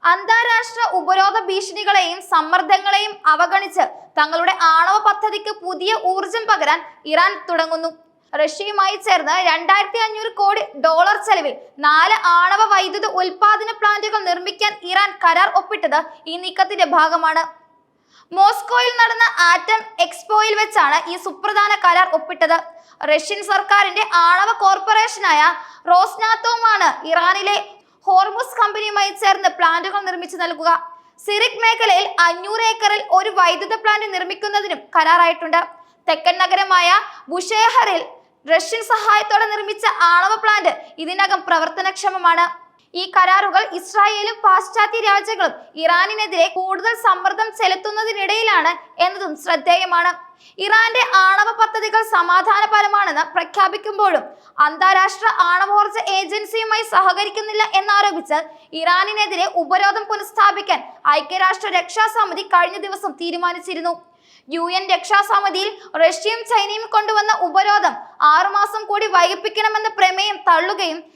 അന്താരാഷ്ട്ര ഉപരോധ ഭീഷണികളെയും സമ്മർദ്ദങ്ങളെയും അവഗണിച്ച് തങ്ങളുടെ ആണവ പദ്ധതിക്ക് പുതിയ ഊർജം പകരാൻ ഇറാൻ തുടങ്ങുന്നു. റഷ്യയുമായി ചേർന്ന് 2500 കോടി ഡോളർ ചെലവിൽ 4 ആണവ വൈദ്യുത ഉൽപാദന പ്ലാന്റുകൾ നിർമ്മിക്കാൻ ഇറാൻ കരാർ ഒപ്പിട്ടത് ഈ നീക്കത്തിന്റെ ഭാഗമാണ്. മോസ്കോയിൽ നടന്ന ആറ്റം എക്സ്പോയിൽ വെച്ചാണ് ഈ സുപ്രധാന കരാർ ഒപ്പിട്ടത്. റഷ്യൻ സർക്കാരിന്റെ ആണവ കോർപ്പറേഷനായ റോസ്നാത്തോമാണ് ഇറാനിലെ ഹോർമുസ് കമ്പനിയുമായി ചേർന്ന് പ്ലാന്റുകൾ നിർമ്മിച്ചു നൽകുക. സിറിക് മേഖലയിൽ 500 ഏക്കറിൽ ഒരു വൈദ്യുത പ്ലാന്റ് നിർമ്മിക്കുന്നതിനും കരാറായിട്ടുണ്ട്. തെക്കൻ നഗരമായ ബുഷേഹറിൽ റഷ്യൻ സഹായത്തോടെ നിർമ്മിച്ച ആണവ പ്ലാന്റ് ഇതിനകം പ്രവർത്തനക്ഷമമാണ്. ഈ കരാറുകൾ ഇസ്രായേലും പാശ്ചാത്യ രാജ്യങ്ങളും ഇറാനിനെതിരെ കൂടുതൽ സമ്മർദ്ദം ചെലുത്തുന്നതിനിടയിലാണ് എന്നതും ശ്രദ്ധേയമാണ്. ഇറാന്റെ ആണവ പദ്ധതികൾ സമാധാനപരമാണെന്ന് പ്രഖ്യാപിക്കുമ്പോഴും അന്താരാഷ്ട്ര ആണവോർജ ഏജൻസിയുമായി സഹകരിക്കുന്നില്ല എന്നാരോപിച്ച് ഇറാനിനെതിരെ ഉപരോധം പുനഃസ്ഥാപിക്കാൻ ഐക്യരാഷ്ട്ര രക്ഷാസമിതി കഴിഞ്ഞ ദിവസം തീരുമാനിച്ചിരുന്നു. UN രക്ഷാസമിതിയിൽ റഷ്യയും ചൈനയും കൊണ്ടുവന്ന ഉപരോധം 6 മാസം കൂടി വൈകിപ്പിക്കണമെന്ന പ്രമേയം തള്ളുകയും